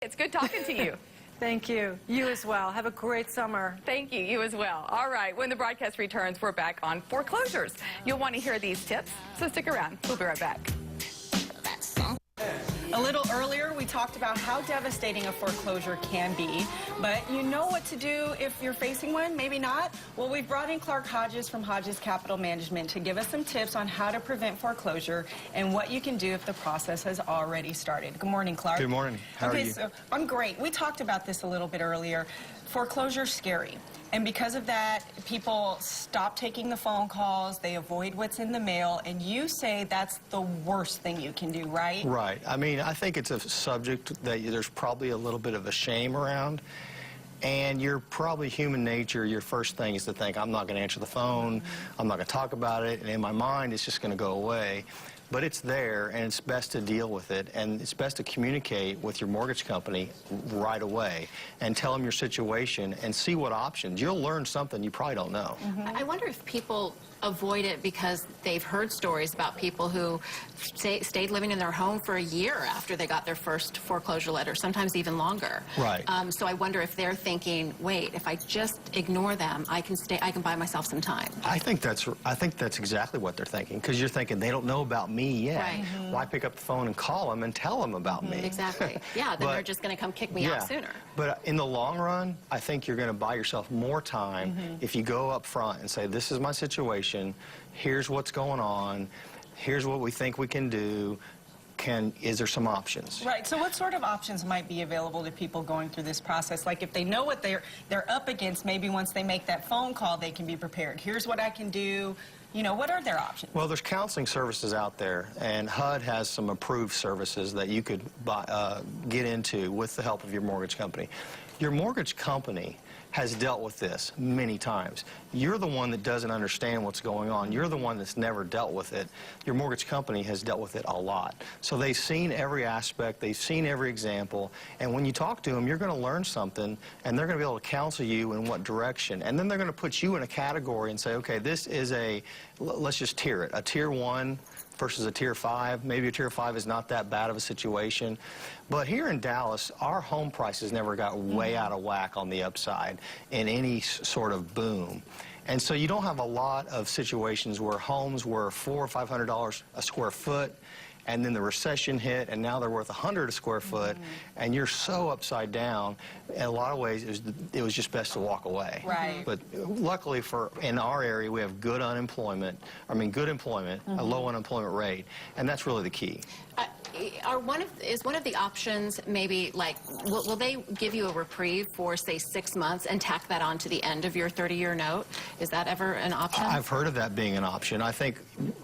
It's good talking to you. Thank you. You as well. Have a great summer. Thank you. You as well. All right. When the broadcast returns, we're back on foreclosures. You'll want to hear these tips, so stick around. We'll be right back. A little earlier, we talked about how devastating a foreclosure can be, but you know what to do if you're facing one, maybe not? Well, we've brought in Clark Hodges from Hodges Capital Management to give us some tips on how to prevent foreclosure and what you can do if the process has already started. Good morning, Clark. Good morning. How are you? So I'm great. We talked about this a little bit earlier. Foreclosure's scary. And because of that, people stop taking the phone calls, they avoid what's in the mail, and you say that's the worst thing you can do, right? Right. I mean, I think it's a subject that there's probably a little bit of a shame around, and you're probably human nature, your first thing is to think, I'm not going to answer the phone, I'm not going to talk about it, and in my mind, it's just going to go away. But it's there, and it's best to deal with it, and it's best to communicate with your mortgage company right away and tell them your situation and see what options. You'll learn something you probably don't know. I wonder if people avoid it because they've heard stories about people who stayed living in their home for a year after they got their first foreclosure letter, sometimes even longer. Right. So I wonder if they're thinking, wait, if I just ignore them, I can buy myself some time. I think that's exactly what they're thinking, because you're thinking they don't know about me yet. Right. Why pick up the phone and call them and tell them about me? Exactly. Yeah, then they're just going to come kick me out sooner. But in the long run, I think you're going to buy yourself more time if you go up front and say, this is my situation, here's what's going on, here's what we think we can do. Is there some options? Right. So what sort of options might be available to people going through this process? Like if they know what they're up against, maybe once they make that phone call, they can be prepared. Here's what I can do. You know, what are their options? Well, there's counseling services out there, and HUD has some approved services that you could get into with the help of your mortgage company. Your mortgage company has dealt with this many times. You're the one that doesn't understand what's going on. You're the one that's never dealt with it. Your mortgage company has dealt with it a lot. So they've seen every aspect, they've seen every example, and when you talk to them, you're going to learn something, and they're going to be able to counsel you in what direction. And then they're going to put you in a category and say, okay, this is let's just tier it, a tier 1 versus a tier 5. Maybe a tier 5 is not that bad of a situation. But here in Dallas, our home prices never got way out of whack on the upside in any sort of boom. And so you don't have a lot of situations where homes were $400 or $500 a square foot, and then the recession hit, and now they're worth $100 a square foot, and you're so upside down. In a lot of ways, it was just best to walk away. Right. But luckily in our area, we have good unemployment, good employment, a low unemployment rate, and that's really the key. Is one of the options maybe like, will they give you a reprieve for, say, 6 months and tack that on to the end of your 30-year note? Is that ever an option? I've heard of that being an option. I think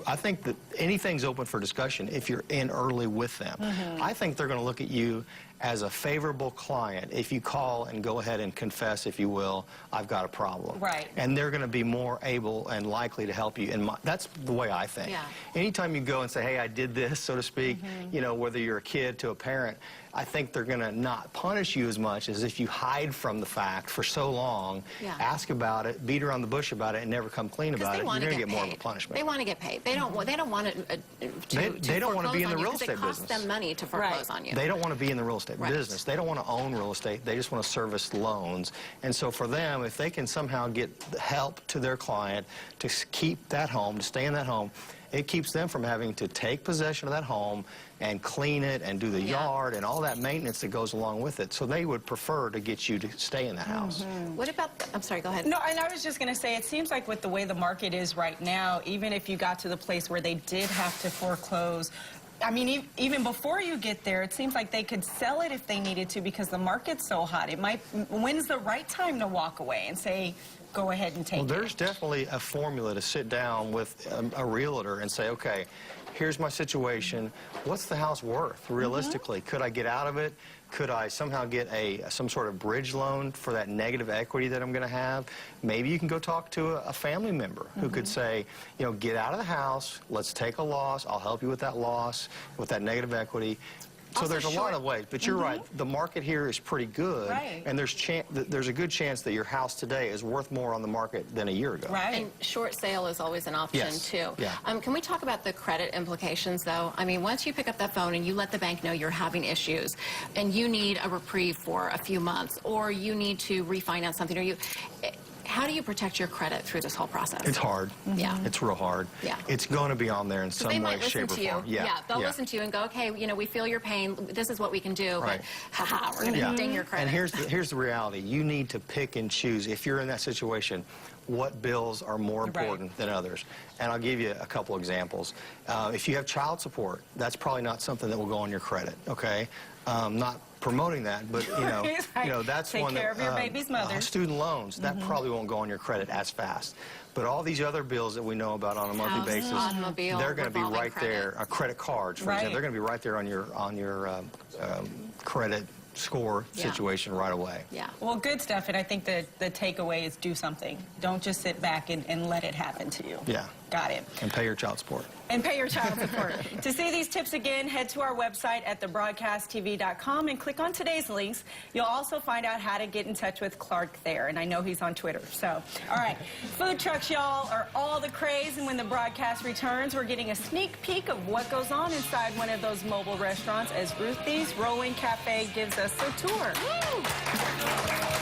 that anything's open for discussion if you're in early with them. I think they're going to look at you as a favorable client if you call and go ahead and confess, if you will, I've got a problem. Right. And they're going to be more able and likely to help you. And that's the way I think. Yeah. Anytime you go and say, hey, I did this, so to speak, you know, whether you're a kid to a parent, I think they're going to not punish you as much as if you hide from the fact for so long, ask about it, beat around the bush about it, and never come clean about it. You're going to get more of a punishment. They want to get paid. They don't want it they don't want to be in the real estate business. It costs them money to foreclose on you. They don't want to be in the real estate business. They don't want to own real estate. They just want to service loans. And so for them, if they can somehow get help to their client to keep that home, to stay in that home, it keeps them from having to take possession of that home and clean it and do the yard and all that maintenance that goes along with it. So they would prefer to get you to stay in the house. What about, I'm sorry, go ahead. No, and I was just going to say, it seems like with the way the market is right now, even if you got to the place where they did have to foreclose, I mean, even before you get there, it seems like they could sell it if they needed to because the market's so hot. When's the right time to walk away and say, go ahead and take it? Well, there's definitely a formula to sit down with a realtor and say, okay, here's my situation. What's the house worth, realistically? Could I get out of it? Could I somehow get some sort of bridge loan for that negative equity that I'm going to have? Maybe you can go talk to a family member who could say, you know, get out of the house, let's take a loss, I'll help you with that loss, with that negative equity. So Also there's a lot short- of ways, but you're right. The market here is pretty good, Right. and there's a good chance that your house today is worth more on the market than a year ago. Right. And short sale is always an option, Yes. too. Yeah. Can we talk about the credit implications, though? I mean, once you pick up that phone and you let the bank know you're having issues and you need a reprieve for a few months, or you need to refinance something, or how do you protect your credit through this whole process? It's hard. Yeah. It's real hard. Yeah. It's going to be on there in some They way, might listen shape, or to you. form. They'll listen to you and go, okay, we feel your pain. This is what we can do. Right. But, haha, we're going to ding your credit. And here's the reality. You need to pick and choose, if you're in that situation, what bills are more important than others. And I'll give you a couple examples. If you have child support, that's probably not something that will go on your credit, okay? Not promoting that, but He's like, that's take one care that, of your baby's mother. Student loans, that probably won't go on your credit as fast. But all these other bills that we know about on a monthly House, basis, automobile, they're going to be revolving right credit. there. Credit cards, for Right. example, they're going to be right there on your credit score Yeah. situation right away. Yeah. Well, good stuff, and I think the takeaway is do something. Don't just sit back and let it happen to you. Yeah. Got it. And pay your child support. And pay your child support. To see these tips again, head to our website at thebroadcasttv.com and click on today's links. You'll also find out how to get in touch with Clark there, and I know he's on Twitter. So, all right, food trucks, y'all, are all the craze, and when the broadcast returns, we're getting a sneak peek of what goes on inside one of those mobile restaurants as Ruthie's Rolling Cafe gives us a tour. Woo!